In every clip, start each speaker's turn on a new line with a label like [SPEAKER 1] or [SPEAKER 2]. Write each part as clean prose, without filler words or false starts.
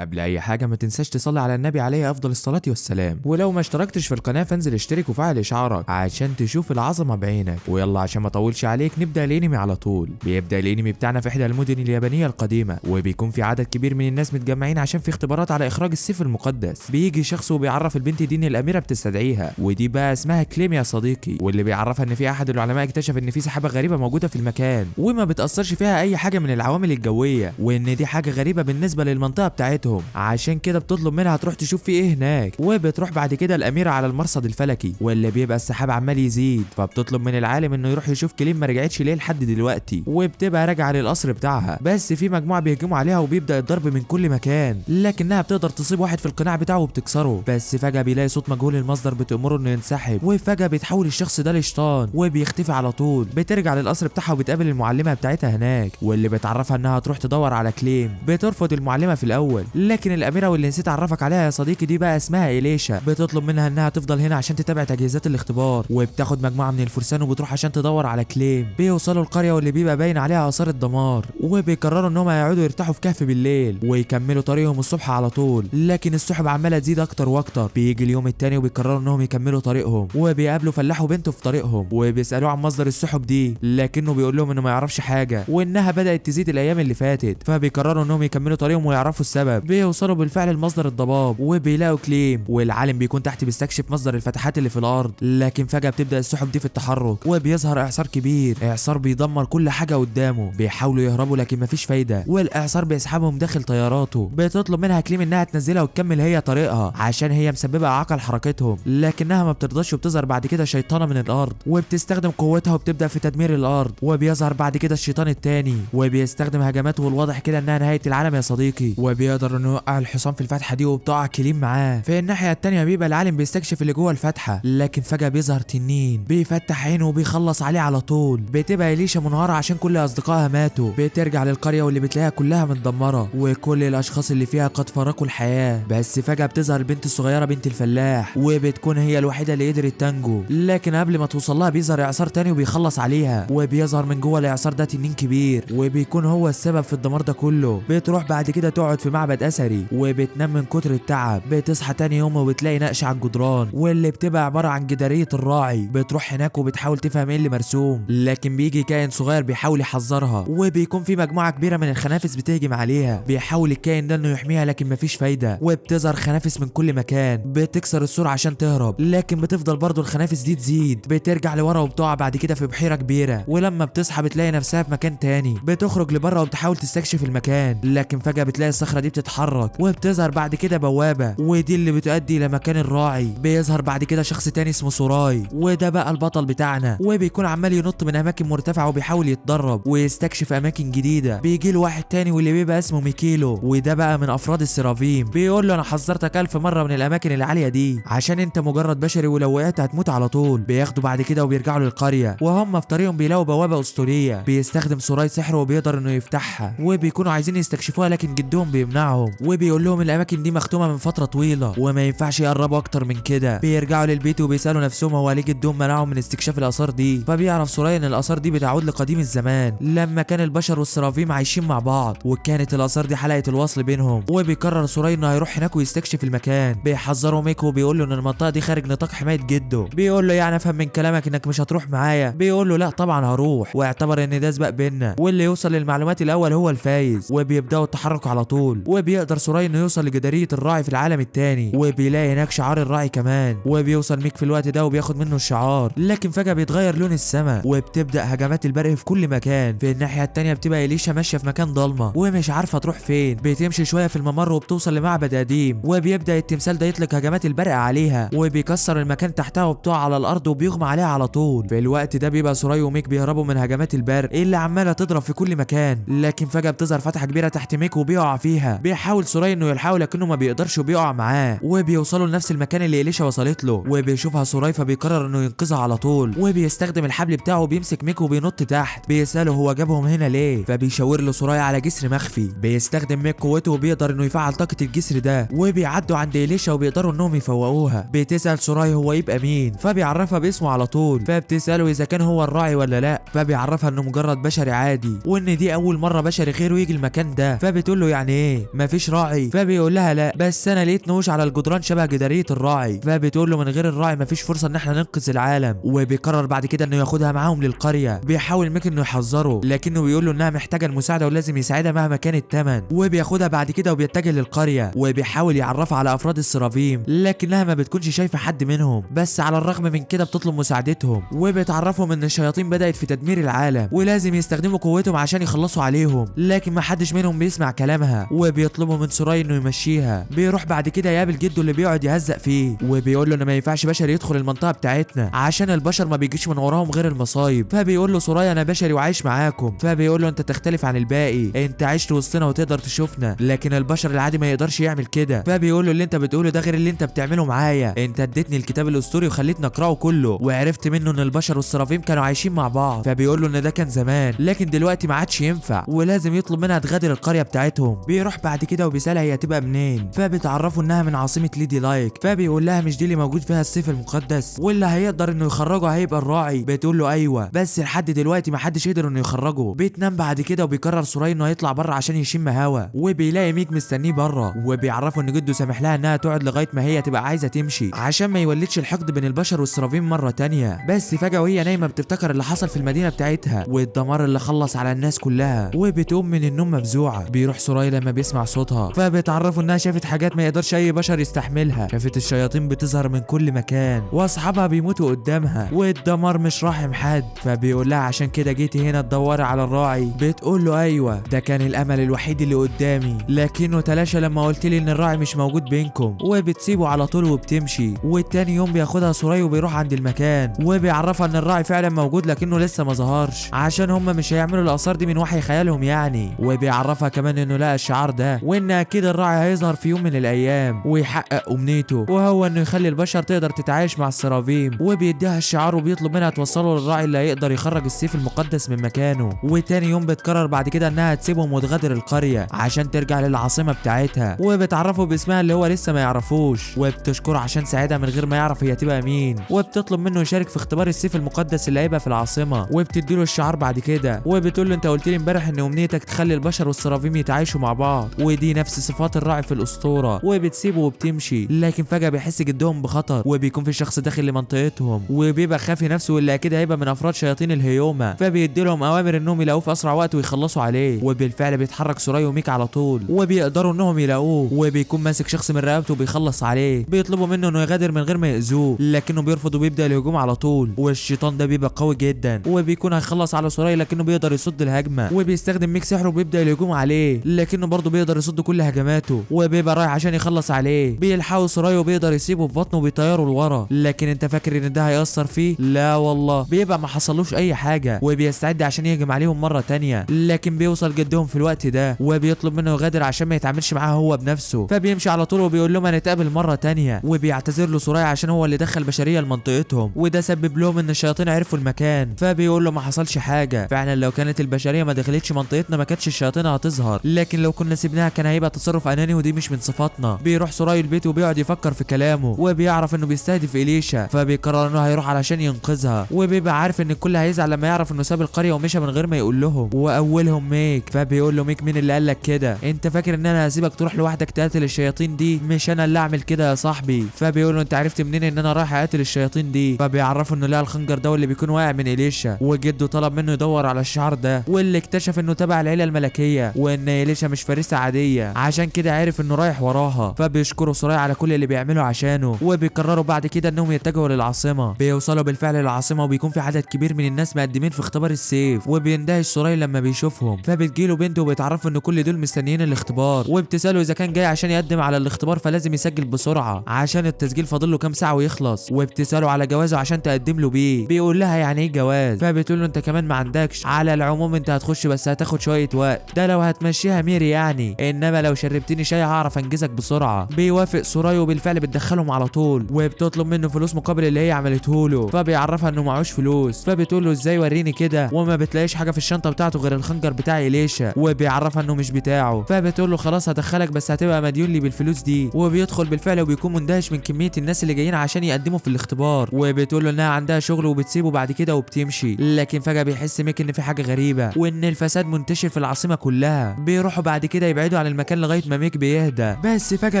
[SPEAKER 1] قبل اي حاجه ما تنساش تصلي على النبي عليه افضل الصلاه والسلام، ولو ما اشتركتش في القناه فانزل اشترك وفعل اشعارك عشان تشوف العظمه بعينك. ويلا عشان ما اطولش عليك نبدا الانمي على طول. بيبدا الانمي بتاعنا في احدى المدن اليابانيه القديمه، وبيكون في عدد كبير من الناس متجمعين عشان في اختبارات على اخراج السيف المقدس. بيجي شخص وبيعرف البنت دي ان الاميره بتستدعيها، ودي بقى اسمها كليم يا صديقي، واللي بيعرفها ان في احد العلماء اكتشف ان في سحابه غريبه موجوده في المكان وما بتاثرش فيها اي حاجه من العوامل الجويه، وان دي حاجه غريبه بالنسبه للمنطقه بتاعتهم. عشان كده بتطلب منها تروح تشوف في ايه هناك. وبتروح بعد كده الاميره على المرصد الفلكي واللي بيبقى السحاب عمال يزيد، فبتطلب من العالم انه يروح يشوف كليم ما رجعتش ليه لحد دلوقتي، وبتبقى راجعه للقصر بتاعها. بس في مجموعه بيهجموا عليها وبيبدا الضرب من كل مكان، لكنها بتقدر تصيب واحد في القناع بتاعه وبتكسره. بس فجاه بيلاقي صوت مجهول المصدر بتامره انه ينسحب، وفجاه بيتحول الشخص ده لشيطان وبيختفي على طول. بترجع للقصر بتاعها وبتقابل المعلمه بتاعتها هناك، واللي بتعرفها انها تروح تدور على كليم. بترفض المعلمه في الاول، لكن الاميره واللي نسيت اعرفك عليها يا صديقي دي بقى اسمها إليشا بتطلب منها انها تفضل هنا عشان تتابع تجهيزات الاختبار. وبتاخد مجموعه من الفرسان وبتروح عشان تدور على كليم. بيوصلوا القريه واللي بيبقى باين عليها اثار الدمار، وبيقرروا انهم هيقعدوا يرتاحوا في كهف بالليل ويكملوا طريقهم الصبح على طول. لكن السحب عماله تزيد اكتر واكتر. بيجي اليوم التاني وبيقرروا انهم يكملوا طريقهم، وبيقابلوا فلاح وبنته في طريقهم وبيسالوه عن مصدر السحب دي، لكنه بيقول لهم انه ما يعرفش حاجه وانها بدات تزيد الايام اللي فاتت. فبيقرروا انهم يكملوا طريقهم ويعرفوا السبب. بيوصلوا بالفعل لمصدر الضباب وبيلاقوا كليم، والعالم بيكون تحت بيستكشف مصدر الفتحات اللي في الارض. لكن فجاه بتبدا السحب دي في التحرك، وبيظهر اعصار كبير. اعصار بيدمر كل حاجه قدامه. بيحاولوا يهربوا لكن مفيش فايده، والاعصار بيسحبهم داخل طياراته. بتطلب منها كليم انها تنزلها وتكمل هي طريقها عشان هي مسببه اعاقه لحركتهم، لكنها ما بترضاش. وبتظهر بعد كده شيطانه من الارض وبتستخدم قوتها وبتبدا في تدمير الارض. وبيظهر بعد كده الشيطان التاني وبيستخدم هجماته، والواضح كده انها نهايه العالم يا صديقي. وبيقدر انه يوقع الحصان في الفتحه دي وبتقع كليم معاه. في الناحيه التانيه بيبقى العالم بيستكشف اللي جوه الفتحه، لكن فجاه بيظهر تنين بيفتح عينه وبيخلص عليه على طول. بتبقى إليشا منهارة عشان كل اصدقائها ماتوا. بترجع للقريه واللي بتلاقيها كلها متدمره وكل الاشخاص اللي فيها قد فارقوا الحياه. بس فجاه بتظهر البنت الصغيره بنت الفلاح، وبتكون هي الوحيده اللي قدرت تنجو. لكن قبل ما توصل لها بيظهر اعصار تاني وبيخلص عليها، وبيظهر من جوه الاعصار ده تنين كبير وبيكون هو السبب في الدمار ده كله. بتروح بعد كده تقعد في معبد اثري وبتنام من كتر التعب. بتصحى تاني يوم وبتلاقي نقش على الجدران واللي بتبقى عباره عن جداريه الراعي. بتروح هناك وبتحاول تفهم ايه اللي مرسوم، لكن بيجي كائن صغير بيحاول يحذرها، وبيكون في مجموعه كبيره من الخنافس بتهجم عليها. بيحاول الكائن ده انه يحميها لكن مفيش فايده، وبتظهر خنافس من كل مكان بتكسر السور عشان تهرب، لكن بتفضل برضه الخنافس دي تزيد. بترجع لورا وبتقع بعد كده في بحيره كبيره، ولما بتصحى بتلاقي نفسها في مكان تاني. بتخرج لبره وبتحاول تستكشف المكان، لكن فجاه بتلاقي الصخره دي بتتحرك، وبتظهر بعد كده بوابه ودي اللي بتؤدي الى مكان الراعي. بيظهر بعد كده شخص تاني اسمه سوراي، وده بقى البطل بتاعنا، وبيكون عمال ينط من اماكن مرتفعه وبيحاول يتدرب ويستكشف اماكن جديده. بيجي له واحد تاني واللي بيبقى اسمه ميكيلو، وده بقى من افراد السرافيم. بيقول له انا حذرتك 1000 مره من الاماكن العاليه دي عشان انت مجرد بشري ولو وقعت هتموت على طول. بياخدوا بعد كده وبيرجعوا للقريه، وهم في طريقهم بيلاقوا بوابه اسطوريه بيستخدم سوراي سحر وبيقدر انه يفتحها. وبيكونوا عايزين يستكشفوها لكن جدهم بيمنعهم، وبيقول لهم الاماكن دي مختومه من فتره طويله وما ينفعش يقربوا اكتر من كده. بيرجعوا للبيت وبيسالوا نفسهم هو ليه جدهم منعهم من استكشاف الاثار دي. فبيعرف سوراي ان الاثار دي بتعود لقديم الزمان لما كان البشر والسرافيم عايشين مع بعض، وكانت الاثار دي حلقه الوصل بينهم. وبيقرر سوراي انه هيروح هناك ويستكشف المكان. بيحذروا ميكو وبيقول له ان المنطقه دي خارج نطاق حمايه جده. بيقول له يعني افهم من كلامك انك مش هتروح معايا؟ بيقول له لا طبعا هروح، واعتبر ان ده سباق بينا واللي يوصل للمعلومات الاول هو الفايز. وبيبداوا التحرك على طول، وبيقدر سوراي انه يوصل لجداريه الراعي في العالم التاني، وبيلاقي هناك شعار الراعي كمان. وبيوصل ميك في الوقت ده وبياخد منه الشعار، لكن فجاه بيتغير لون السماء وبتبدا هجمات البرق في كل مكان. في الناحيه التانيه بتبقى إليشا ماشيه في مكان ضلمه ومش عارفه تروح فين. بتمشي شويه في الممر وبتوصل لمعبد قديم، وبيبدا التمثال ده يطلق هجمات البرق عليها وبيكسر المكان تحتها وبتقع على الارض وبيغمى عليها على طول. في الوقت ده بيبقى سوراي وميك بيهربوا من هجمات البرق اللي عماله تضرب في كل مكان، لكن فجاه بتظهر فتحه كبيره تحت ميك وبيقع فيها. بيحاول سوراي انه يلحقه لكنه ما بيقدرش وبيقع معاه، وبيوصلوا لنفس المكان اللي إليشا وصلت له. وبيشوفها سوراي فبيقرر انه ينقذها على طول، وبيستخدم الحبل بتاعه وبيمسك ميك وبينط تحت. بيساله هو جابهم هنا ليه، فبيشاور له سوراي على جسر مخفي. بيستخدم ميك قوته وبيقدر انه يفعل طاقه الجسر ده، وبيعدوا عند إليشا وبيقدروا انهم يفوقوها. بتسال سوراي هو يبقى مين، فبيعرفها باسمه على طول. فبتساله اذا كان هو الراعي ولا لا، فبيعرفها انه مجرد بشري عادي وان دي اول مره بشري غيره يجي المكان ده. فبتقول له يعني ايه مفيش راعي؟ فبيقول لها لا، بس انا لقيت نوش على الجدران شبه جداريه الراعي. فبتقول له من غير الراعي مفيش فرصه ان احنا ننقذ العالم. وبيقرر بعد كده انه ياخدها معاهم للقريه. بيحاول ميك انه يحذره، لكنه بيقول له انها محتاجه المساعده ولازم يساعدها مهما كان الثمن. وبياخدها بعد كده وبيتجه للقريه وبيحاول يعرفها على افراد السرافيم، لكنها ما بتكونش شايفه حد منهم. بس على الرغم من كده بتطلب مساعدتهم وبتعرفهم ان الشياطين بدات في تدمير العالم ولازم يستخدموا قوتهم عشان يخلصوا عليهم. لكن ما حدش منهم بيسمع كلامها وبيطلبوا من سوراي انه يمشيها. بيروح بعد كده يقابل جده اللي بيقعد يهزق فيه وبيقول له ان ما ينفعش بشر يدخل المنطقه بتاعتنا عشان البشر ما بيجيش من وراهم غير المصايب. فبيقول له سوراي انا بشري وعايش معاكم. فبيقول له انت تختلف عن الباقي، انت عشت وسطنا وتقدر تشوفنا، لكن البشر العادي ما يقدرش يعمل كده. فبيقول له اللي انت بتقوله ده غير اللي انت بتعمله معايا، انت اديتني الكتاب الاسطوري وخليتني اقراه كله وعرفت منه ان البشر والسرافيم كانوا عايشين مع بعض. فبيقول له ان ده كان زمان لكن دلوقتي ما عادش ينفع ولازم يطلب منها تغادر القريه بتاعتهم. بيروح بعد كده وبيسالها هي تبقى منين. فبتعرفه انها من عاصمه ليدي لايك. فبيقول لها مش دي اللي موجود فيها السيف المقدس واللي هيقدر انه يخرجه هيبقى الراعي. بتقول له ايوه، بس لحد دلوقتي ما حدش قدر انه يخرجه. بتنام بعد كده وبيقرر سوراي انه يطلع بره عشان يشم هوا وبيلاقي ميك مستنيه بره وبيعرفه ان جده سامح لها انها تقعد لغايه ما هي تبقى عايزه تمشي عشان ما يولدش الحقد بين البشر والسرافيم مره تانية. بس فجاه وهي نايمه بتفتكر اللي حصل في المدينه بتاعتها والدمار اللي خلص على الناس كلها وبتقوم من النوم مفزوعه. بيروح سوراي لما بيسمع صوتها فبتعرفه انها شافت حاجات ما يقدرش اي بشر يستحملها. شافت الشياطين بتظهر من كل مكان واصحابها بيموتوا قدامها والدمار مش راحم حد. فبيقول لها عشان كده جيتي هنا تدوري على الراعي؟ بتقول له ايوه، ده كان الامل الوحيد اللي قدامي لكنه تلاشى لما قلت لي ان الراعي مش موجود بينكم. وبتسيبه على طول وبتمشي. والتاني يوم بياخدها سوراي وبيروح عند المكان وبيعرفها ان الراعي فعلا موجود لكنه لسه ما ظهرش عشان هم مش هيعملوا الاثار دي من وحي خيالهم يعني. وبيعرفها كمان انه لقى الشعار ده وان اكيد الراعي هيظهر في يوم من الايام ويحقق امنيته وهو انه يخلي البشر تقدر تتعايش مع السرافيم. وبيديها الشعار وبيطلب منها توصله للراعي اللي هيقدر يخرج السيف المقدس من مكانه. وتاني يوم بتقرر بعد كده انها تسيبهم وتغادر القريه عشان ترجع للعاصمه بتاعتها وبتعرفه باسمها اللي هو لسه ما يعرفوش وبتشكره عشان ساعدها من غير ما يعرف هي تبقى مين. وبتطلب منه يشارك في اختبار السيف المقدس اللي هيبقى في العاصمه وبتديله الشعار بعد كده وبتقول له انت قلت لي امبارح ان امنيتك تخلي البشر والسرافيم يتعايشوا مع بعض ودي نفس صفات الراعي في الاسطوره. وبتسيبه وبتمشي لكن فجاه بيحس جدهم بخطر وبيكون في شخص داخل لمنطقتهم وبيبقى خافي نفسه واللي اكيد هيبقى من افراد شياطين الهيوما. فبيدي لهم اوامر انهم يلاقوه في اسرع وقت ويخلصوا عليه. وبالفعل بيتحرك سوراي وميك على طول وبيقدروا انهم يلاقوه وبيكون ماسك شخص من رقبته وبيخلص عليه. بيطلبوا منه انه يغادر من غير ما يأذوه لكنه بيرفض وبيبدا الهجوم على طول. والشيطان ده بيبقى قوي جدا وبيكون هيخلص على سوراي لكنه بيقدر يصد الهجمه وبيستخدم ميك سحره وبيبدا الهجوم عليه لكنه برضه بيقدر يصد كل هجماته وبيبقى رايح عشان يخلص عليه. بيلحقوا سوراي وبيقدر يسيبه في بطنه وبيطيروا لورا لكن انت فاكر ان ده هيأثر فيه؟ لا والله، بيبقى ما حصلوش اي حاجه وبيستعد عشان يهجم عليهم مره تانية. لكن بيوصل جدهم في الوقت ده وبيطلب منه يغادر عشان ما يتعاملش معاه هو بنفسه. فبيمشي على طول وبيقول لهم هنتقابل مره تانية وبيعتذر له سوراي عشان هو اللي دخل بشريه لمنطقتهم وده سبب لهم ان الشياطين عرفوا المكان. فبيقول له ما حصلش حاجه، فعلا لو كانت البشريه ما دخلتش منطقتنا ما كانتش الشياطين هتظهر لكن لو كنا سيبناها كان هيبقى تصرف اناني ودي مش من صفاتنا. بيروح سوراي البيت وبيقعد يفكر في كلامه وبيعرف انه بيستهدف اليشا فبيقرر انه هيروح علشان ينقذها وبيبقى عارف ان الكل هيزعل لما يعرف انه ساب القريه ومشى من غير ما يقول لهم واولهم ميك. فبيقول له ميك مين اللي قال لك كده؟ انت فاكر ان انا هسيبك تروح لوحدك تقاتل الشياطين دي؟ مش انا اللي اعمل كده يا صاحبي. فبيقول له انت عرفت منين ان انا رايح اقاتل الشياطين دي؟ فبيعرفه انه لقى الخنجر ده واللي بيكون واقع من اليشا وجده طلب منه يدور على الشعار ده واللي اكتشف انه تبع العيله الملكيه وان اليشا مش فارسه عاديه عشان كده عرف انه رايح وراها. فبيشكروا سوراي على كل اللي بيعمله عشانه وبيقرروا بعد كده انهم يتجهوا للعاصمه. بيوصلوا بالفعل للعاصمه وبيكون في عدد كبير من الناس مقدمين في اختبار السيف وبيندهش سوراي لما بيشوفهم. فبتجيله بنته وبيتعرفوا ان كل دول مستنيين الاختبار وبتساله اذا كان جاي عشان يقدم على الاختبار فلازم يسجل بسرعه عشان التسجيل فاضل له كام ساعه ويخلص. وبتساله على جوازه عشان تقدم له بيه. بيقول لها يعني ايه جواز؟ فبتقول له انت كمان ما عندكش، على العموم انت هتخش بس هتاخد شويه وقت، ده لو هتمشيها ميري يعني، انما لو شربتني شاي هعرف انجزك بسرعه. بيوافق سوراي وبالفعل بتدخلهم على طول وبتطلب منه فلوس مقابل اللي هي عملته له. فبيعرفها انه معهوش فلوس فبتقول له ازاي وريني كده وما بتلاقيش حاجه في الشنطه بتاعته غير الخنجر بتاع اليشا وبيعرفها انه مش بتاعه. فبتقول له خلاص هدخلك بس هتبقى مديون لي بالفلوس دي. وبيدخل بالفعل وبيكون مندهش من كميه الناس اللي جايين عشان يقدموا في الاختبار وبتقول له انها عندها شغل وبتسيبه بعد كده وبتمشي. لكن فجاه بيحس ميك ان في حاجه غريبه وان الفساد منتشر في العاصمه كلها. بيروحوا بعد كده يبعدوا بيبعدوا عن المكان لغايه ما ميك بيهدى، بس فجاه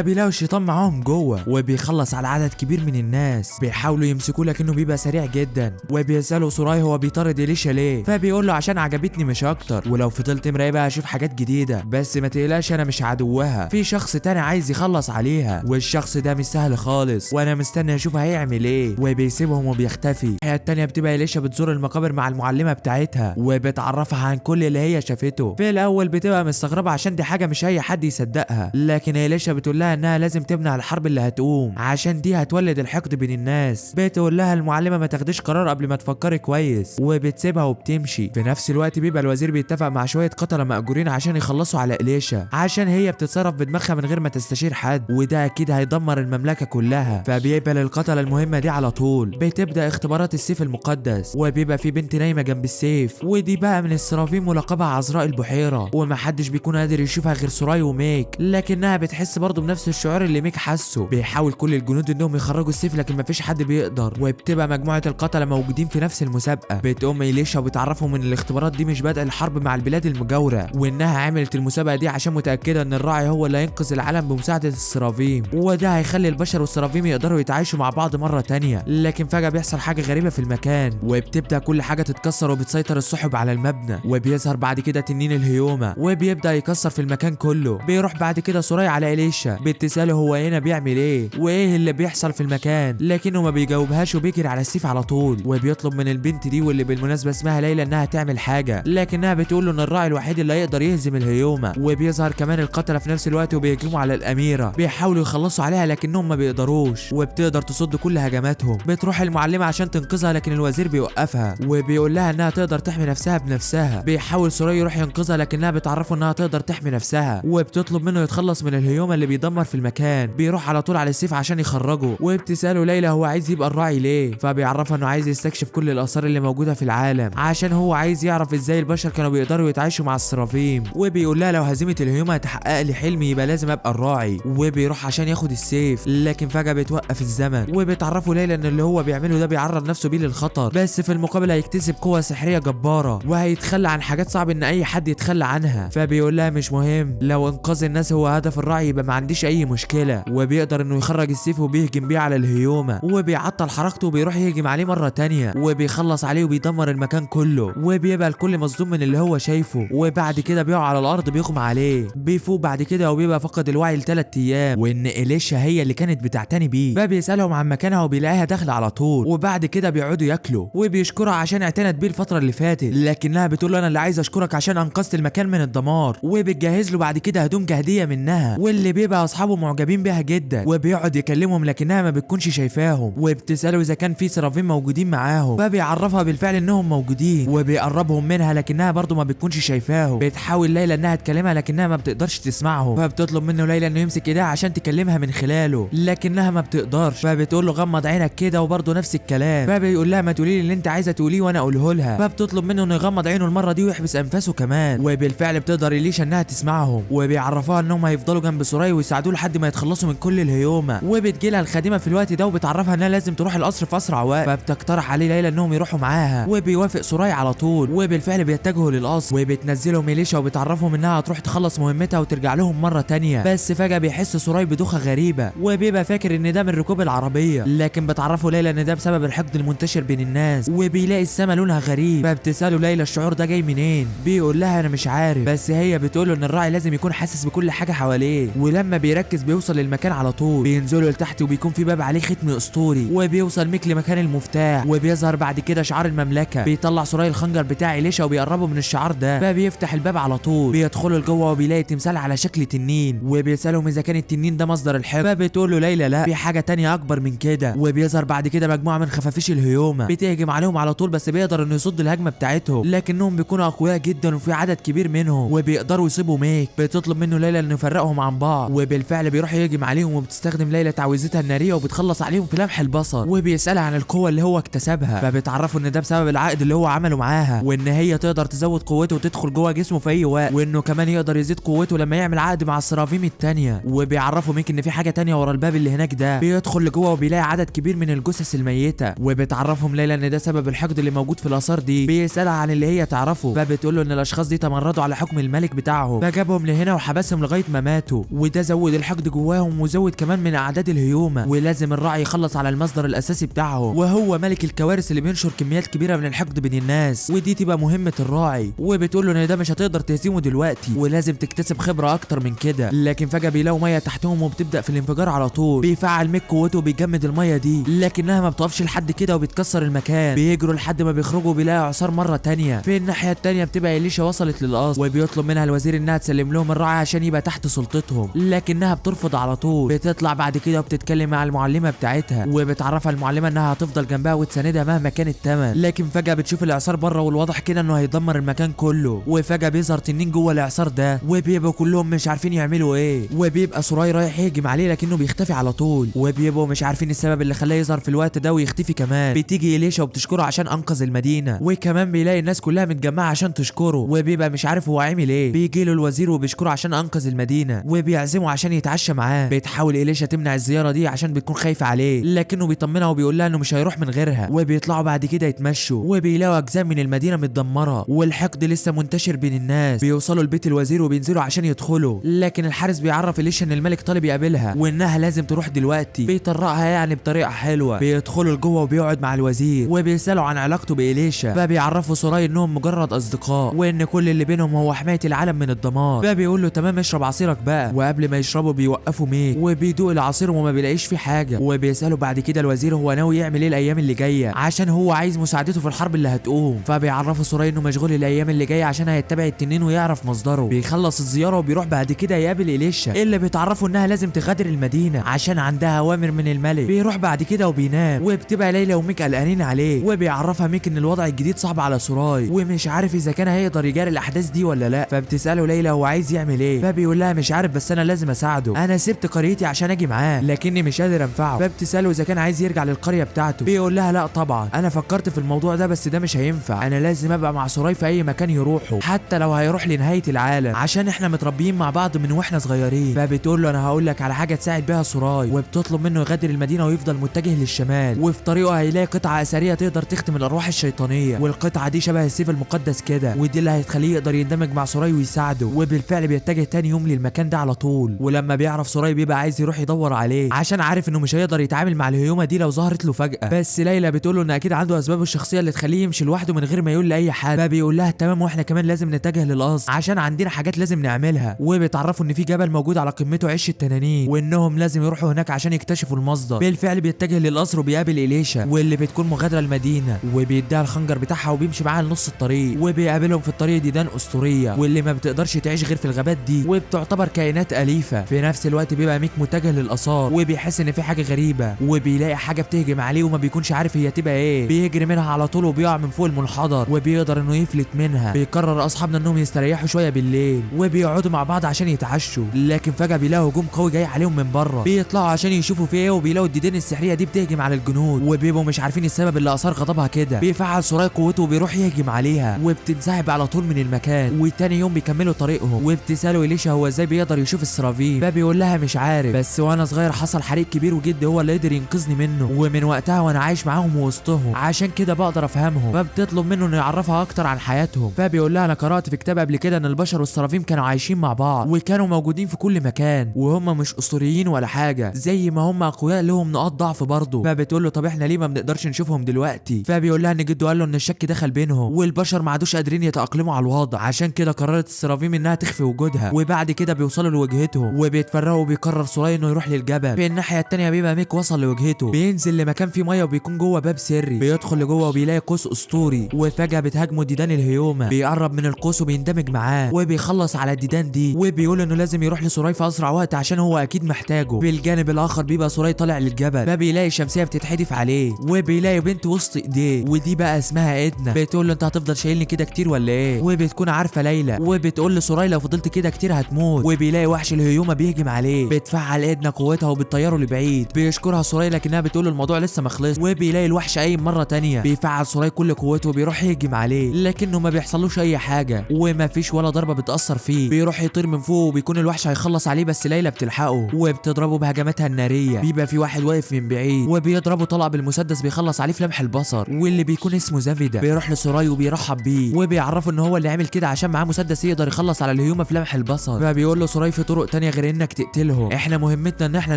[SPEAKER 1] بيلاقوا الشيطان معاهم جوه وبيخلص على عدد كبير من الناس. بيحاولوا يمسكوه لكنه بيبقى سريع جدا، وبيسالوا سوراي هو بيطارد إليشا ليه، فبيقول له عشان عجبتني مش اكتر، ولو فضلت مراقبها هشوف حاجات جديده، بس ما تقلقش انا مش عدوها، في شخص تاني عايز يخلص عليها، والشخص ده مش سهل خالص وانا مستني اشوف هيعمل ايه. وبيسيبهم وبيختفي. الحلقه التانيه بتبقى إليشا بتزور المقابر مع المعلمه بتاعتها وبتعرفها عن كل اللي هي شافته. في الاول بتبقى مستغربه عشان دي حاجه مش اي حد يصدقها، لكن إليشا بتقول لها انها لازم تمنع الحرب اللي هتقوم عشان دي هتولد الحقد بين الناس. بتقول لها المعلمه ما تاخديش قرار قبل ما تفكري كويس، وبتسيبها وبتمشي. في نفس الوقت بيبقى الوزير بيتفق مع شويه قتله مأجورين عشان يخلصوا على إليشا، عشان هي بتتصرف بدماغها من غير ما تستشير حد، وده اكيد هيدمر المملكه كلها. فبيقبل القتله المهمه دي على طول. بتبدا اختبارات السيف المقدس، وبيبقى في بنت نايمه جنب السيف، ودي بقى من السرافيم ملقبه عذراء البحيره، ومحدش بيكون قادر يشوفها غير سوراي وميك، لكنها بتحس برضه بنفس الشعور اللي ميك حسه. بيحاول كل الجنود انهم يخرجوا السيف لكن مفيش حد بيقدر، وبتبقى مجموعه القتله موجودين في نفس المسابقه. بتقوم إليشا وبتعرفهم ان الاختبارات دي مش بدء الحرب مع البلاد المجاوره، وانها عملت المسابقه دي عشان متاكده ان الراعي هو اللي هينقذ العالم بمساعده السرافيم، وده هيخلي البشر والسرافيم يقدروا يتعايشوا مع بعض مره تانيه. لكن فجاه بيحصل حاجه غريبه في المكان، وبتبدا كل حاجه تتكسر وبتسيطر السحب على المبنى، وبيظهر بعد كده تنين الهيوما وبيبدا يكسر في المكان كله. بيروح بعد كده سوراي على إليشا بتساله هو هنا بيعمل ايه وايه اللي بيحصل في المكان، لكنه ما بيجاوبهاش وبيجري على السيف على طول. وبيطلب من البنت دي واللي بالمناسبه اسمها ليلى انها تعمل حاجه، لكنها بتقول له ان الراعي الوحيد اللي هيقدر يهزم الهيوما. وبيظهر كمان القتله في نفس الوقت وبيهجموا على الاميره، بيحاولوا يخلصوا عليها لكنهم ما بيقدروش، وبتقدر تصد كل هجماتهم. بتروح المعلمه عشان تنقذها لكن الوزير بيوقفها وبيقول لها انها تقدر تحمي نفسها بنفسها. بيحاول سوراي يروح ينقذها لكنها بتعرفه انها تقدر تحمي نفسها، وبتطلب منه يتخلص من الهيوما اللي بيدمر في المكان. بيروح على طول على السيف عشان يخرجه، وبتساله ليلى هو عايز يبقى الراعي ليه، فبيعرفها انه عايز يستكشف كل الاثار اللي موجوده في العالم عشان هو عايز يعرف ازاي البشر كانوا بيقدروا يتعايشوا مع السرافيم. وبيقول لها لو هزيمه الهيوما هتحقق لي حلمي يبقى لازم ابقى الراعي. وبيروح عشان ياخد السيف لكن فجاه بتوقف الزمن، وبتعرفوا ليلى ان اللي هو بيعمله ده بيعرض نفسه بيه للخطر، بس في المقابل هيكتسب قوه سحريه جباره وهيتخلى عن حاجات صعب ان اي حد يتخلى عنها. فبيقول لها مش مهم، لو انقاذ الناس هو هدف الراعي يبقى ما عنديش اي مشكله. وبيقدر انه يخرج السيف وبيهجم بيه على الهيوما، وبيعطل حركته وبيروح يهجم عليه مره تانية وبيخلص عليه وبيدمر المكان كله، وبيبقى الكل مصدوم من اللي هو شايفه. وبعد كده بيقع على الارض بيغمى عليه. بيفوق بعد كده وبيبقى فقد الوعي ل3 ايام، وان إليشا هي اللي كانت بتعتني بيه. فبيسالهم عن مكانها وبيلاقيها داخله على طول، وبعد كده بيقعدوا ياكلوا وبيشكرها عشان اعتنت بيه الفتره اللي فاتت، لكنها بتقول له انا اللي عايز اشكرك عشان انقذت المكان من الدمار. وبتجهز له بعد كده هدوم كهديه منها، واللي بيبقى اصحابه معجبين بيها جدا، وبيقعد يكلمهم لكنها ما بتكونش شايفاهم. وبتساله اذا كان في سرافيم موجودين معاهم، فبيعرفها بالفعل انهم موجودين وبيقربهم منها لكنها برضه ما بتكونش شايفاهم. بتحاول ليلى انها تكلمها لكنها ما بتقدرش تسمعهم، فبتطلب منه ليلى انه يمسك ايديها عشان تكلمها من خلاله لكنها ما بتقدرش. فبتقول له غمض عينك كده وبرضه نفس الكلام. فبيقول لها ما تقولي لي اللي انت عايزه تقوليه وانا اقوله لها. فبتطلب منه انه يغمض عينه المره دي ويحبس انفاسه كمان، وبالفعل بتقدر إليشا انها تسمعهم. وبيعرفوها انهم هيفضلوا جنب سوراي ويساعدوه لحد ما يتخلصوا من كل الهيوما. وبتجيلها الخادمه في الوقت ده وبتعرفها انها لازم تروح القصر في اسرع وقت، فبتقترح عليه ليلى انهم يروحوا معاها، وبيوافق سوراي على طول. وبالفعل بيتجهوا للقصر، وبتنزلهم إليشا وبتعرفهم انها هتروح تخلص مهمتها وترجع لهم مره تانية. بس فجاه بيحس سوراي بدوخه غريبه، وبيبقى فاكر ان ده من ركوب العربيه، لكن بتعرفه ليلى ان ده بسبب الحقد المنتشر بين الناس. وبيلاقي السما لونها غريب، فبتساله ليلى الشعور ده جاي منين. بيقول لها انا مش عارف، بس هي بتقول له ان الراعي لازم يكون حاسس بكل حاجه حواليه، ولما بيركز بيوصل للمكان على طول. بينزلوا لتحت وبيكون في باب عليه ختم اسطوري، وبيوصل ميك لمكان المفتاح، وبيظهر بعد كده شعار المملكه. بيطلع سوراي الخنجر بتاع إليشا وبيقربوا من الشعار ده، فبيفتح الباب على طول. بيدخلوا لجوه وبيلاقي تمثال على شكل تنين، وبيسالهم اذا كان التنين ده مصدر الحقد، فبتقول له ليلى لا، في حاجه تانية اكبر من كده. وبيظهر بعد كده مجموعه من خفافيش الهيوما بتهجم عليهم على طول، بس بيقدر انه يصد الهجمه بتاعتهم، لكنهم بيكونوا اقوياء جدا وفي عدد كبير منهم وبيقدروا يصيبوا ميك. بتطلب منه ليلى انه يفرقهم عن بعض، وبالفعل بيروح يهجم عليهم، وبتستخدم ليلى تعويذتها الناريه وبتخلص عليهم في لمح البصر. وبيسالها عن القوه اللي هو اكتسبها، فبتعرفه ان ده بسبب العقد اللي هو عمله معاها، وان هي تقدر تزود قوته وتدخل جوه جسمه في اي وقت، وانه كمان يقدر يزيد قوته لما يعمل عقد مع السرافيم التانية. وبيعرفوا ميك ان في حاجه تانية ورا الباب اللي هناك ده. بيدخل لجوه وبيلاقي عدد كبير من الجثث الميته، وبتعرفهم ليلى ان ده سبب الحقد اللي موجود في الاثار دي. بيسالها عن اللي هي تعرفه، فبتقول له ان الاشخاص دي تمردوا على حكم الملك بتاعهم، فجابهم جابهم لهنا وحبسهم لغايه ما ماتوا، وده زود الحقد جواهم وزود كمان من اعداد الهيومه. ولازم الراعي يخلص على المصدر الاساسي بتاعهم وهو ملك الكوارث اللي بينشر كميات كبيره من الحقد بين الناس، ودي تبقى مهمه الراعي. وبتقول له ان ده مش هتقدر تهزمه دلوقتي ولازم تكتسب خبره اكتر من كده. لكن فجاه بيلاقوا ميه تحتهم وبتبدا في الانفجار على طول. بيفعل ميك قوته وبيجمد الميه دي، لكنها ما بتقفش لحد كده وبتكسر المكان. بيجروا لحد ما بيخرجوا بيلاقوا اعصار مره تانية. في الناحيه التانية بتبقى إليشا وصلت للقصر وبيطلب منها الوزير انها تسلم لهم الراعي عشان يبقى تحت سلطتهم، لكنها بترفض على طول. بتطلع بعد كده وبتتكلم مع المعلمه بتاعتها وبتعرفها المعلمه انها هتفضل جنبها وتساندها مهما كان الثمن. لكن فجاه بتشوف الاعصار بره والواضح كده انه هيدمر المكان كله. وفجاه بيظهر تنين جوه الاعصار ده وبيبقوا كلهم مش عارفين يعملوا ايه. وبيبقى سوراي رايح يهجم عليه لكنه بيختفي على طول، وبيبقوا مش عارفين السبب اللي خلاه يظهر في الوقت ده ويختفي كمان. بتيجي إليشا وبتشكره عشان انقذ المدينه، وكمان بيلاقي الناس كلها متجمعه عشان تشكره وبيبقى مش عارف هو عامل ايه. بيجي له الوزير وبيشكره عشان انقذ المدينه وبيعزمه عشان يتعشى معاه. بتحاول إليشا تمنع الزياره دي عشان بتكون خايفه عليه، لكنه بيطمنها وبيقول لها انه مش هيروح من غيرها. وبيطلعوا بعد كده يتمشوا وبيلاقوا اجزاء من المدينه متدمره والحقد لسه منتشر بين الناس. بيوصلوا لبيت الوزير وبينزلوا عشان يدخلوا، لكن الحارس بيعرف إليشا ان الملك طالب يقابلها وانها لازم تروح دلوقتي. بيطرقها يعني بطريقه حلوه. بيدخلوا لجوه وبيقعد مع الوزير وبيسالوا عن علاقته بإليشا. فبيعرفوا سوراي انهم مجرد اصدقاء وان كل اللي بينهم هو حمايه العالم من الدمار. فبيقول له تمام اشرب عصيرك بقى. وقبل ما يشربوا بيوقفوا ميك وبيدوق العصير وما بيلاقيش فيه حاجه. وبيسالوا بعد كده الوزير هو ناوي يعمل ايه الايام اللي جايه عشان هو عايز مساعدته في الحرب اللي هتقوم. فبيعرفوا سوراي انه مشغول الايام اللي جايه عشان هيتبع التنين ويعرف مصدره. بيخلص الزياره وبيروح بعد كده يقابل إليشا اللي بيتعرفوا انها لازم تغادر المدينه عشان عندها اوامر من الملك. بيروح بعد كده وبينام وبتبقى ليلى وميك قلقانين عليه. وبيعرفها ميك ان الوضع الجديد صعب على سوراي ومش عارف اذا كان هيقدر يجاري الاحداث دي ولا لا. فبتساله ليلى هو عايز يعمل ايه. فبيقول لها مش عارف بس انا لازم اساعده. انا سبت قريتي عشان اجي معاه لكني مش قادر انفعه. فبتساله اذا كان عايز يرجع للقريه بتاعته. بيقول لها لا طبعا انا فكرت في الموضوع ده بس ده مش هينفع. انا لازم ابقى مع سوراي في اي مكان يروحه حتى لو هيروح لنهايه العالم عشان احنا متربيين مع بعض من واحنا صغيرين. فبتقول له انا هقول لك على حاجه تساعد بيها سوراي. وبتطلب منه يغادر المدينه ويفضل متجه للشمال. وفي طريقه هيلاقي قطعه اثريه تقدر تختم الارواح الشيطانيه والقطعه دي شبه السيف المقدس كده ودي اللي هتخليه يقدر يندمج مع سوراي ويساعده. وبالفعل بيتجه تاني يوم للمكان ده على طول. ولما بيعرف سوراي بيبقى عايز يروح يدور عليه عشان عارف انه مش هيقدر يتعامل مع الهيومه دي لو ظهرت له فجاه. بس ليلى بتقول له ان اكيد عنده اسبابه الشخصيه اللي تخليه يمشي لوحده من غير ما يقول لاي حد. فبيقول لها تمام واحنا كمان لازم نتجه للقصر عشان عندنا حاجات لازم نعملها. وبيتعرفوا ان في جبل موجود على قمته عش التنانين وانهم لازم يروحوا هناك عشان يكتشفوا المصدر. بالفعل بيتجه للقصر وبيقابل إليشا واللي بتكون مغادره المدينه وبيديها الخنجر بتاعها وبيمشي معاها لنص الطريق. وبيقابلهم في الطريق ديدان اسطوريه واللي ما بتقدرش تعيش غير في الغابات دي وبتعتبر كائنات اليفه. في نفس الوقت بيبقى ميك متجه للاثار وبيحس ان في حاجه غريبه وبيلاقي حاجه بتهجم عليه وما بيكونش عارف هي تبقى ايه. بيجري منها على طول وبيقع من فوق المنحدر وبيقدر انه يفلت منها. بيقرر اصحابنا انهم يستريحوا شويه بالليل وبيقعدوا مع بعض عشان يتعشوا. لكن فجاه بيلاقوا هجوم قوي جاي عليهم من بره. بيطلعوا عشان يشوفوا في ايه وبيلاقوا الديدان السحريه دي بتهجم على الجنود وبيبقوا مش عارفين السبب اللي اثار غضبها كده. بيفعل سوراي قوته وبيروح يهجم عليها وبتنسحب على طول من المكان. وتاني يوم بيكملوا طريقهم وبتساله إليشا هو ازاي بيقدر يشوف السرافين. فبيقول لها مش عارف بس وانا صغير حصل حريق كبير وجدي هو اللي قدر ينقذني منه ومن وقتها وانا عايش معاهم ووسطهم عشان كده بقدر افهمهم. فبتطلب منه انه يعرفها اكتر عن حياتهم. فبيقول لها انا قرات في كتاب قبل كده ان البشر والسرافين كانوا عايشين مع بعض وكانوا موجودين في كل مكان وهم مش اسطوريين ولا حاجه زي ما هم اقوياء لهم نقاط ضعف برضه. فبتقول له طب احنا ليه ما بنقدرش نشوفهم دلوقتي. فبيقول لها ان جده قال له ان الشك دخل بينهم والبشر ما عادوش قادرين يتاقلموا على الوضع عشان كده قررت السرافيم انها تخفي وجودها. وبعد كده بيوصلوا لوجهتهم وبيتفرقوا وبيقرر سوراي انه يروح للجبل. في الناحيه الثانيه بيبقى ميك وصل لوجهته. بينزل لمكان فيه ميه وبيكون جوه باب سري. بيدخل لجوه وبيلاقي قوس اسطوري وفجاه بتهاجمه ديدان الهيومه. بيقرب من القوس وبيندمج معاه وبيخلص على الديدان دي وبيقول انه لازم يروح لسوراي في اسرع وقت عشان هو اكيد محتاجه. بالجانب الاخر بيبقى سوراي طالع للجبل فبيلاقي الشمسيه بتتحدف عليه وبيلاقي بنت وسط ايديه ودي بقى اسمها ادنا. بتقول له انت هتفضل شايلني كده كتير ولا ايه. وبتكون عارفه ليلى وبتقول لسوراي لو فضلت كده كتير هتموت. وبيلاقي وحش الهيومه بيهجم عليه. بتفعل ادنا قوتها وبتطيره لبعيد. بيشكرها سوراي لكنها بتقول له الموضوع لسه ما خلصش. وبيلاقي الوحش قايم مره تانية. بيفعل سوراي كل قوته وبيروح يهجم عليه لكنه ما بيحصلوش اي حاجه وما فيش ولا ضربه بتاثر فيه. بيروح يطير من فوق وبيكون الوحش هيخلص عليه بس ليلى بتلحقه وبتضربه بهجماتها الناريه. بيبقى في واحد واقف من بعيد وبيضربه طلق بالمسدس بيخلص عليه في لمح البصر واللي بيكون اسمه زافيدا. بيروح لسوراي وبيرحب بيه وبيعرفه ان هو اللي عامل كده عشان معاه مسدس يقدر يخلص على الهيومه في لمح البصر. فبيقول له سوراي في طرق تانية غير انك تقتلهم، احنا مهمتنا ان احنا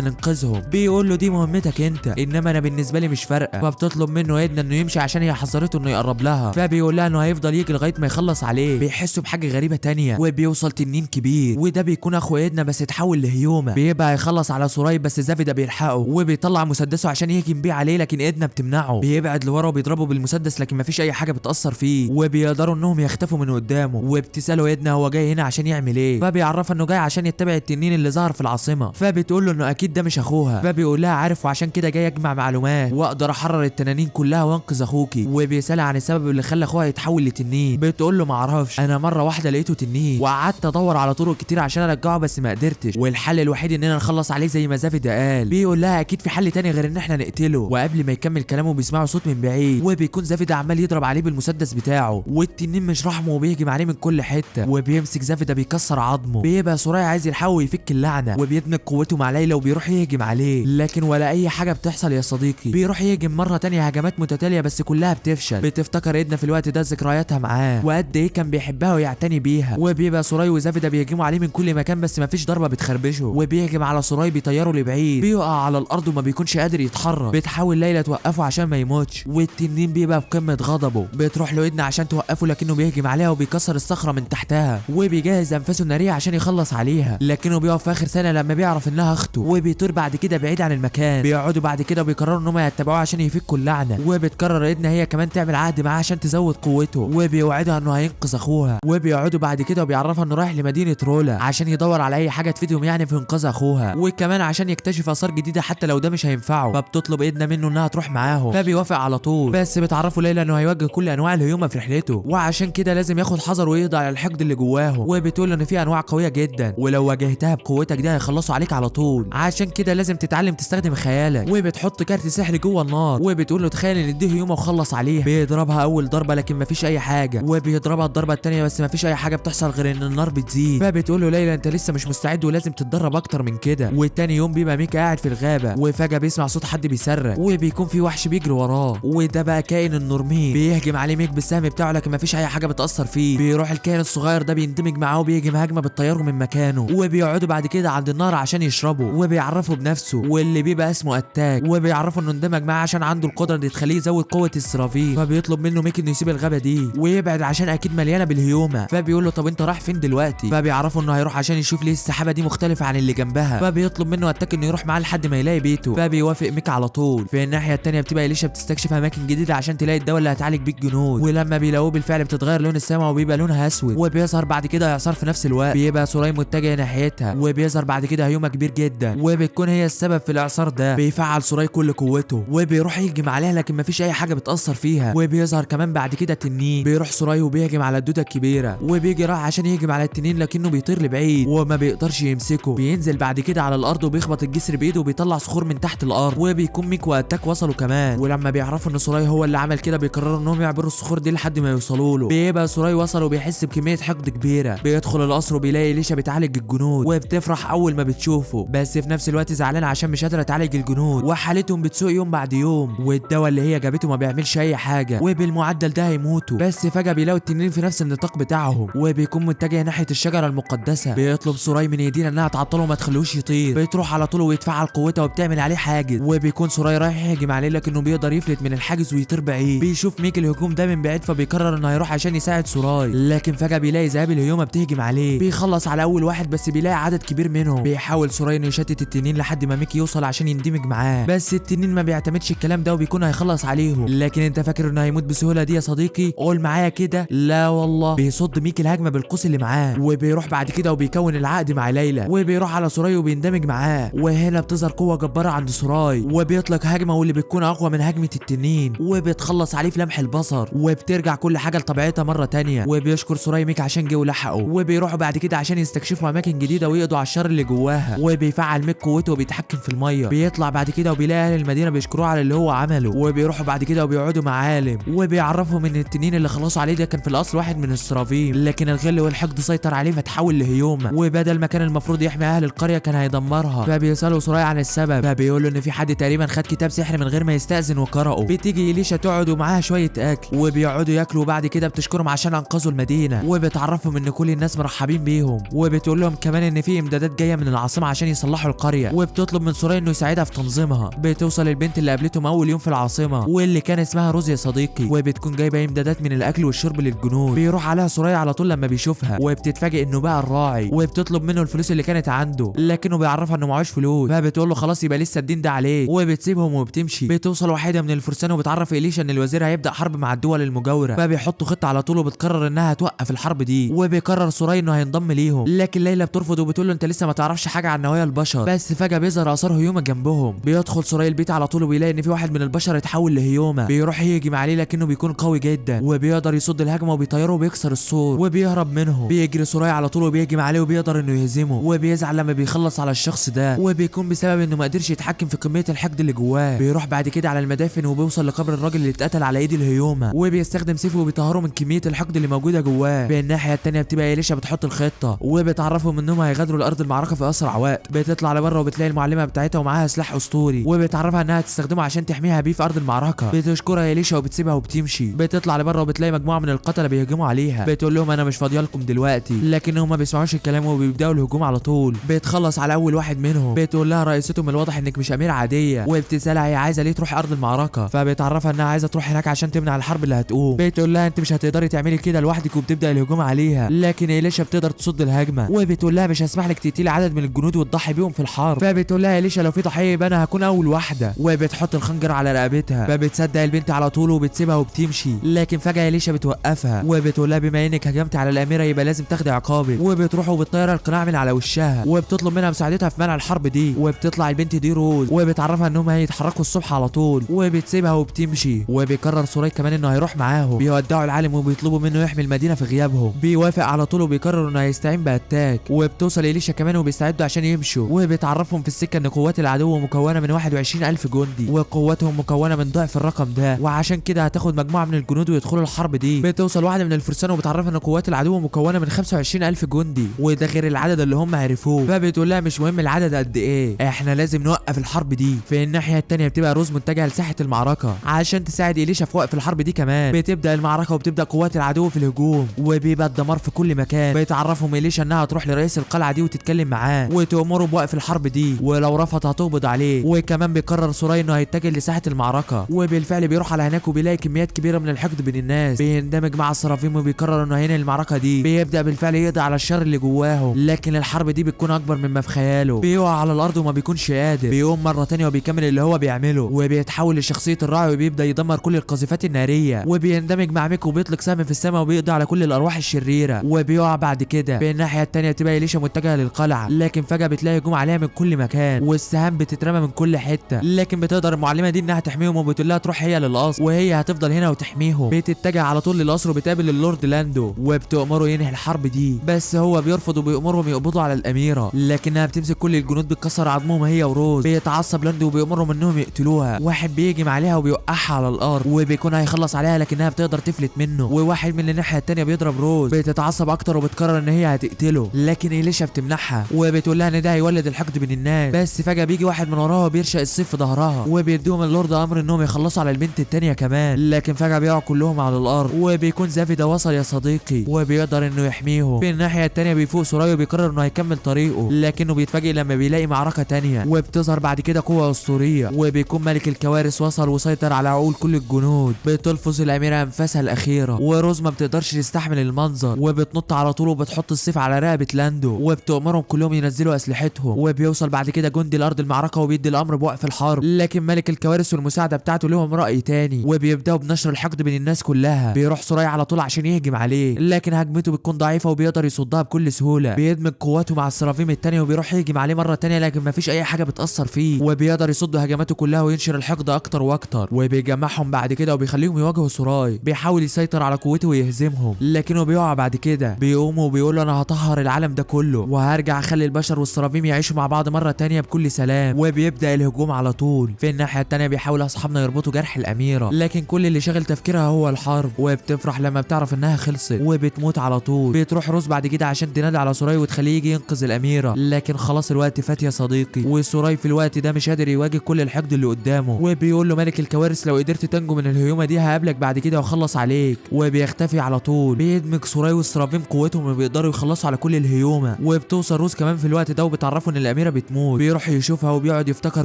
[SPEAKER 1] ننقذهم. بيقول له دي مهمتك انت، انما انا بالنسبه لي مش فارقه. فبتطلب منه ايدنا انه يمشي عشان هي حذرته انه يقرب لها. فبيقول لها انه هيفضل يجي لغايه ما يخلص عليه. بيحسوا بحاجه غريبه تانية، وبيوصل تنين كبير، وده بيكون اخو ايدنا بس اتحول لهيومه. بيبقى هيخلص على سوراي بس زافيدا بيلحقه وبيطلع مسدسه عشان يهجم بيه عليه، لكن ايدنا بتمنعه. بيبعد لورا وبيضربه بالمسدس لكن مفيش اي حاجه بتاثر فيه، وبيقدروا انهم يختفوا من قدامه. وبتساله ايدنا هو جاي هنا عشان يعمل ايه. فبيعرفها انه جاي عشان يتبع التنين اللي ظهر في العاصمه. فبتقول له انه اكيد ده مش اخوها. فبيقول لها عارف، وعشان كده جاي اجمع معلومات واقدر احرر التنانين كلها وانقذ اخوكي. وبيسالها عن السبب اللي خلى اخوها يتحول لتنين. بتقول له ما اعرفش، انا مره واحده لقيته تنين وقعدت ادور على طرق كتير عشان ارجعه بس ما قدرتش، والحل الوحيد اننا نخلص عليه زي ما زافيدا قال. بيقول لها اكيد في حل تاني غير ان احنا نقتله. وقبل ما يكمل كلامه بيسمعوا صوت من بعيد، وبيكون زافيدا عمال يضرب عليه بالمسدس بتاعه، والتنين مش رحمه وبيهجم عليه من كل حته، وبيمسك زافيدا بيكسر عظمه. بيبقى سوراي عايز يلحقه ويفك اللعنه، وبيدمج قوته مع ليلى وبيروح يهجم عليه، لكن ولا اي حاجه بتحصل يا صديقي. بيروح يهجم مره تانية هجمات متتاليه بس كلها بتفشل. بتفتكر ايدنا في الوقت ده ذكرياتها معاه وقد ايه كان بيحبها ويعتني بيها. وبيبقى سوراي وزافيدا بيهجموا عليه من كل مكان بس مفيش ضربه بتخربشه، وبيهجم على سوراي بيطيره لبعيد، بيقع على الارض وما بيكونش قادر يتحرك. بتحاول ليلى توقفه عشان ما يموتش، والتنين بيبقى في قمه غضبه. بتروح له ايدنا عشان توقفه لكنه بيهجم عليها وبيكسر الصخره من تحتها، وبيجهز انفاسه الناريه عشان يخلص عليها، لكنه بيقف في اخر ثانيه لما بيعرف انها اخته، وبيطير بعد كده بعيد عن المكان. بيقعدوا بعد كده وبيقرروا ان هم يتبعوه عشان يفكوا اللعنه، وبتقرر ايدنا هي كمان تعمل عهد معاه عشان تزود قوته، وبيوعدها انه هينقذ اخوها. وبيقعدوا بعد كده وبيعرفها انه رايح لمدينه رولا عشان يدور على اي حاجه تفيدهم يعني في انقاذ اخوها، وكمان عشان يكتشف اثار جديده حتى لو ده مش هينفعه. فبتطلب ايدنا منه انها تروح معاهم، فبيوافق على طول، بس بتعرفوا ليلى انه هيواجه كل انواع الهيومه في رحلته، وعشان كده لازم ياخد حذر ويقضي على الحقد اللي جواهم. وبتقول ان في انواع قويه جدا ولو واجهتها بقوتك دي هيخلصوا عليك على طول، عشان كده لازم تتعلم تستخدم خيالك. وبتحط كارت سحر جوه النار، وبتقول له تخيل ان دي هيومه وخلص عليها. بيضربها اول ضربه لكن مفيش اي حاجه، وبيضربها الضربه الثانيه بس مفيش اي حاجه بتحصل غير ان النار بتزيد. فبتقول له ليلى انت لسه مش مستعد ولازم تتدرب اكتر من كده. والتاني يوم بيبقى ميك قاعد في الغابه، وفجاه بيسمع صوت حد بيصرخ، وبيكون في وحش بيجري وراه، وده بقى كائن النورمين. بيهجم عليه ميك بالسهم بتاعه لكن مفيش اي حاجه بتاثر فيه. بيروح الكائن الصغير ده بيندمج معاه وبيهجم هجمه بتطيره من مكانه، وبيقعدوا بعد كده عند النار عشان يشربوا، وبيعرفوا بنفسه واللي بيبقى اسمه اتاك، وبيعرفوا انه اندمج معاه عشان عنده القدره اللي تخليه يزود قوه السرافيل. فبيطلب منه ميك انه يسيب الغابه دي ويبعد عشان اكيد مليانه بالهيومه. فبيقول له طب انت رايح فين دلوقتي؟ فبيعرفوا انه هيروح عشان يشوف ليه السحابه دي مختلفه عن اللي جنبها. فبيطلب منه اتاك انه يروح معاه لحد ما يلاقي بيته. فبيوافق ميك على طول. في الناحيه الثانيه بتبقى اليشا بتستكشف اماكن جديده عشان تلاقي الدواء اللي هتعالج بيه الجنود، ولما بيلاقوه بالفعل بتتغير لون السماء وبيبقى لونها اسود، وبيظهر بعد كده اعصار في نفس الوقت. بيبقى سوراي متجه ناحيتها، وبيظهر بعد كده هيومه كبير جدا وبتكون هي السبب في الاعصار ده. بيفعل سوراي كل قوته وبيروح يهجم عليها لكن مفيش اي حاجه بتاثر فيها. وبيظهر كمان بعد كده تنين. بيروح سوراي وبيهجم على الدوده الكبيره، وبيجي راح عشان يهجم على التنين لكنه بيطير لبعيد وما بيقدرش يمسكه. بينزل بعد كده على الارض وبيخبط الجسر بايده وبيطلع صخور من تحت الارض، وبيكون ميك واتاك وصلوا كمان. ولما بيعرفوا ان سوراي هو اللي عمل كده بيقرروا انهم يعبروا الصخور دي لحد ما يوصلوا له. بيبقى سوراي وصل وبيحس بكميه حقد كبيره. بيدخل القصر وبيلاقي ليشا بتعالج الجنود، وبتفرح اول ما بتشوفه بس في نفس الوقت زعلانه عشان مش قادره تعالج الجنود، وحالتهم بتسوء يوم بعد يوم، والدواء اللي هي جابته ما بيعملش اي حاجه، وبالمعدل ده هيموتوا. بس فجاه بيلاقوا التنين في نفس النطاق بتاعهم، وبيكون متجه ناحيه الشجره المقدسه. بيطلب سوراي من ايدينا انها تعطله وما تخلوش يطير. بتروح على طول ويتفعل قوتها وبتعمل عليه حاجز، وبيكون سوراي رايح يهجم عليه لكنه بيقدر يفلت من الحاجز ويطير بعيد. بيشوف ميك الهجوم ده من بعيد فبيقرر انه هيروح عشان يساعد سوراي، لكن فجاه بيلاقي ذئاب الهيومه بتهجم عليه. بيخلص على اول واحد بس بيلاقي عدد كبير منهم. بيحاول سوراي انه يشتت التنين لحد ما ميك يوصل عشان يندمج معاه، بس التنين ما بيعتمدش الكلام ده وبيكون هيخلص عليهم. لكن انت فاكر انه هيموت بسهوله دي يا صديقي؟ قول معايا كده. لا والله، بيصد ميك الهجمه بالقوس اللي معاه، وبيروح بعد كده وبيكون العقد مع ليلى، وبيروح على سوراي وبيندمج معاه. وهنا بتظهر قوه جباره عند سوراي، وبيطلق هجمه واللي بتكون اقوى من هجمه التنين، وبتخلص عليه في لمح البصر، وبترجع كل حاجه لطبيعتها مره تانية. وبيشكر سوراي ميك عشان جه ولحقه، وبيروحوا بعد كده عشان يستكشفوا اماكن جديده ويقضوا على الشر اللي جواها. وبيفعل ميك قوته وبيتحكم في الميه. بيطلع بعد كده وبيلاقي اهل المدينه بيشكروه على اللي هو عمله، وبيروحوا بعد كده وبيقعدوا مع عالم وبيعرفهم ان التنين اللي خلصوا عليه ده كان في الاصل واحد من السرافيل، لكن الغل والحقد سيطر عليه فتحول لهيومه، وبدل ما كان المفروض يحمي اهل القريه كان هيدمرها. فبيسالوا سوراي عن السبب، فبيقول له ان في حد تقريبا خد كتاب سحر من غير ما يستأذن وقرأه. بتيجي إليشا تقعد ومعاها شويه اكل، وبيقعدوا ياكلوا وبعد كده بتشكرهم عشان انقذوا المدينه، وبتعرفهم ان كل الناس مرحبين بيهم، وبتقول لهم كمان ان في امدادات جايه من العاصمه عشان يصلحوا القريه، وبتطلب من سوريا انه يساعدها في تنظيمها. بتوصل البنت اللي قابلتهم اول يوم في العاصمه واللي كان اسمها روز يا صديقي، وبتكون جايبه امدادات من الاكل والشرب للجنود. بيروح عليها سوريا على طول لما بيشوفها، وبتتفاجئ انه بقى الراعي، وبتطلب منه الفلوس اللي كانت عنده، لكنه بيعرفها انه معهوش فلوس. فبتقول له خلاص يبقى لسه الدين ده عليه، وبتسيبهم وبتمشي. بتوصل واحده من الفرسان وبتعرف إليشا ان الوزير هيبدا حرب مع الدول المجاوره، فبيحطوا خطه على طول وبتقرر انها توقف الحرب دي، وبيقرر سوريا انه هينضم ليهم. لكن ليلى بترفض وبتقول له انت لسه ما تعرفش حاجه عن نوايا البشر. بس فجاه بيظهر اثار هيوما جنبهم. بيدخل سوريا البيت على طول وبيلاقي ان في واحد من البشر اتحول لهيوما. بيروح يهجم عليه لكنه بيكون قوي جدا، وبيقدر يصد الهجمه وبيطيره وبيكسر السور وبيهرب منه. بيجري سوريا على طول وبيهجم عليه وبيقدر انه يهزمه، وبيزعل لما بيخلص على الشخص ده، وبيكون بسبب انه ما قدرش يتحكم في كميه الحقد اللي جواه. بيروح بعد كده على المدافن وبيوصل لقبر الراجل اللي اتقتل على ايد الهيوما، وبيستخدم سيفه وبيطهره من كميه الحقد اللي موجوده جواه. بالناحيه الثانيه بتبقى إليشا بتحط الخطه، وبتعرفهم انهم هيغادروا الارض المعركه في اسرع وقت. بتطلع لبره وبتلاقي المعلمه بتاعتها ومعاها سلاح اسطوري، وبتعرفها انها تستخدمه عشان تحميها بيه في ارض المعركه. بتشكرها إليشا وبتسيبها وبتمشي. بتطلع لبره وبتلاقي مجموعه من القتله بيهجموا عليها. بتقول لهم انا مش فاضيه لكم دلوقتي، لكنهم ما بيسمعوش الكلام وبيبداوا الهجوم على طول. بتخلص على اول واحد منهم. بتقول لها رئيستهم الواضح انك مش اميره عاديه، وبتسالها هي عايزه ليه تروح ارض المعركه. فبتعرفها انها عايزه تروح هناك عشان تمنع الحرب اللي هتقوم. بتقول لها انت مش هتقدري تعملي كده لوحدك، وبتبدا الهجوم عليها. لكن إليشا بتقدر تصد الهجمه، وبتقول لها مش هسمح لك تقتلي عدد من الجنود وتضحي بيهم في الحرب. فبتقول لها إليشا لو في ضحيه يبقى انا هكون اول واحده، وبتحط الخنجر على رقبتها. فبتصدق البنت على طول وبتسيبها وبتمشي. لكن فجاه إليشا بتوقفها وبتقول لها بما انك هجمت على الاميره يبقى لازم تاخدي عقابك. وبتروح وبتطير القناع من على وشها، وبتطلب منها مساعدتها في منع الحرب دي. وبتطلع البنت دي روز وبتعرفها انهم هيتحركوا الصبح على طول، وبتسيبها وبتمشي. وبيقرر سوريا كمان انه هيروح معاهم. بيودعوا العالم وبيطلبوا منه يحمي المدينه في غيابهم. بيوافق على طول وبيقرر انه هيستعين باتاك. وبتوصل إليشا كمان وبيستعدوا عشان يمشوا، وبتعرفهم في السكه ان قوات العدو مكونه من 21,000 جندي، وقواتهم مكونه من ضعف الرقم ده، وعشان كده هتاخد مجموعه من الجنود ويدخلوا الحرب دي. بتوصل واحده من الفرسان وبتعرفها ان قوات العدو مكونه من 25,000 جندي، وده غير العدد اللي هم عرفوه. فبتقول لها مش مهم العدد قد ايه، احنا لازم نوقف الحرب دي. في الناحيه الثانيه بتبقى روز متجهه لساحه المعركه عشان تساعد إليشا في وقف الحرب دي كمان. بتبدا المعركه وبتبدا قوات العدو في الهجوم، وبيبقى الدمار في كل مكان. بيتعرفهم إليشا انها تروح لرئيس القلعه دي وتتكلم معاه وتأمره بوقف الحرب دي، ولو رفض هتقبض عليه. وكمان بيقرر سوريا انه هيتجه لساحه المعركه، وبالفعل بيروح على هناك وبيلاقي كميات كبيره من الحقد بين الناس. بيندمج مع السرافيم وبيقرر انه هينهي المعركه دي. بيبدا بالفعل يقضي على الشر اللي جواهم، لكن الحرب دي بتكون اكبر مما في خياله. بيقع على الارض وما بيكونش قادر. بيقوم مره تانية وبيكمل اللي هو بيعمله، وبيتحول لشخصيه الراعي وبيبدا يدمر كل القذيفات الناريه. وبيندمج مع ميكو وبيطلق سهم في السماء وبيقضي على كل الارواح الشريره. وبيقع بعد كده. بالناحيه التانية بتبقى إليشا متجهه للقلعه، لكن فجاه بتلاقي هجوم عليها من كل مكان، والسهام بتترمى من كل حته. لكن بتقدر المعلمه دي انها تحميهم، وبتقول لها تروح هي للقصر وهي هتفضل هنا وتحميهم. بتتجه على طول للقصر وبتقابل اللورد لاندو وبتأمره ينهي الحرب دي، بس هو بيرفض وبيأمرهم يقبضوا على الاميره، لكنها بتمسك كل الجنود بتكسر عظمهم هي وروز. بيتعصب لاندو وبيأمرهم انهم يقتلوها. واحد بيهجم عليها وبيوقعها على الارض وبيكون هيخلص عليها، لكنها بتقدر تفلت منه. وواحد من الناحيه الثانيه بيضرب روز. بتتعصب اكتر وبتقرر ان هي هتقتله، لكن إليشا بتمنعها وبتقول لها ان ده هيولد الحقد بين الناس. بس فجاه بيجي واحد من وراها وبيرشق السيف في ظهرها، وبيديهم اللورد امر انهم يخلصوا على البنت الثانيه كمان. لكن فجاه بيقعوا كلهم على الارض، وبيكون زافي ده وصل يا صديقي وبيقدر انه يحميهم. في الناحيه الثانيه بيفوق سوراي وبيقرر انه هيكمل طريقه، لكنه بيتفاجئ لما بيلاقي معركه ثانيه، وبتظهر بعد كده قوه اسطوريه، وبيكون ملك الكوارث وصل وسيطر على عقول كل الجنود. بتلفظ الاميره انفاسها الاخيره، وروز ما بتقدرش تستحمل المنظر وبتنط على طول وبتحط السيف على رقبه لاندو، وبتأمرهم كلهم ينزلوا اسلحتهم. وبيوصل بعد كده جندي لارض المعركه وبيدي الامر بوقف الحرب، لكن ملك الكوارث والمساعده بتاعته لهم راي تاني، وبيبداوا بنشر الحقد بين الناس كلها. بيروح سوراي على طول عشان يهجم عليه، لكن هجمته بتكون ضعيفه وبيقدر يصدها بكل سهوله. بيدمج قواته مع السرافيم التانيه وبيروح يهجم عليه مره تانيه، لكن مفيش اي حاجه بتاثر فيه، وبيقدر يصد هجماته كلها وينشر الحقد اكتر واكتر. وبيجمعهم بعد كده وبيخليهم يواجهوا سوراي. بيحاول يسيطر على قوته ويهزمهم، لكنه بيقع بعد كده. بيقوم وبيقول له انا هطهر العالم ده كله وهرجع اخلي البشر والسرافيم يعيشوا مع بعض مره تانيه بكل سلام. وبيبدا الهجوم على طول. في الناحيه التانيه بيحاول اصحابنا يربطوا جرح الاميره، لكن كل اللي شاغل تفكيرها هو الحرب. وبتفرح لما بتعرف انها خلصت وبتموت على طول. بتروح روز بعد كده عشان تنادي على سوراي وتخليه يجي ينقذ الاميره، لكن خلاص الوقت فات يا صديقي. وسوراي في الوقت ده مش قادر يواجه كل الحقد اللي قدامه، وبيقول له ملك الكوارث لو قدرت تنجو من الهيومه دي هقابلك بعد كده واخلص عليك. وبيختفي على طول. بيدمج سوراي والسرافيم قوتهم وبيقدروا يخلصوا على كل الهيومه. وبتوصل روز كمان في الوقت ده وبتعرفوا ان الاميره بتموت. بيروح يشوفها وبيقعد يفتكر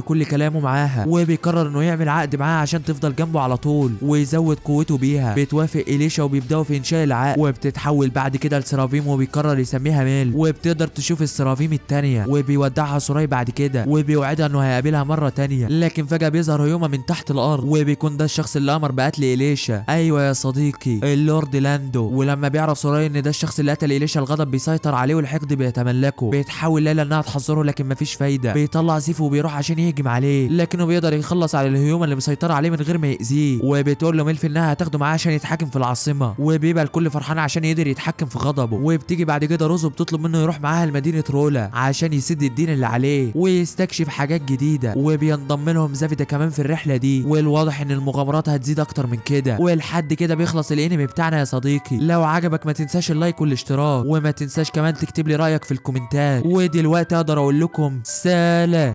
[SPEAKER 1] كل كلامه معاها، وبيقرر انه يعمل عقد معاها عشان تفضل جنبه على طول ويزود قوته بيها. بتوافق إليشا وبيبداوا في انشاء العقد، وبتتحول بعد كده لسرافيم وبيقرر يسميها ميل، وبتقدر تشوف السرافيم التانية. وبيودعها سوراي بعد كده وبيوعدها انه هيقابلها مره تانية. لكن فجاه بيظهر هيوما من تحت الارض، وبيكون ده الشخص اللي امر بقتل إليشا. ايوه يا صديقي، اللورد لاندو. ولما بيعرف سوراي ان ده الشخص اللي قتل إليشا الغضب بيسيطر عليه والحقد بيتملكه. بتحاول ليلى انها تحذره لكن مفيش فايده. بيطلع سيفه وبيروح عشان يهجم عليه، لكنه بيقدر يخلص على الهيوما اللي مسيطره عليه من غير ما يأذيه. وبتقول له ميلف انها هتاخده معاه عشان يتحكم في العاصمه، وبيبقى الكل فرحان عشان يقدر يتحكم في غضبه. وبتيجي بعد كده روز وبتطلب منه يروح معاها لمدينه رولا عشان يسد الدين اللي عليه ويستكشف حاجات جديده. وبينضم لهم زافيدا كمان في الرحله دي، والواضح ان المغامرات هتزيد اكتر من كده. ولحد كده بيخلص الانمي بتاعنا يا صديقي. لو عجبك ما تنساش اللايك والاشتراك، وما تنساش كمان تكتب لي رايك في الكومنتات. ودلوقتي اقدر اقول لكم سلام.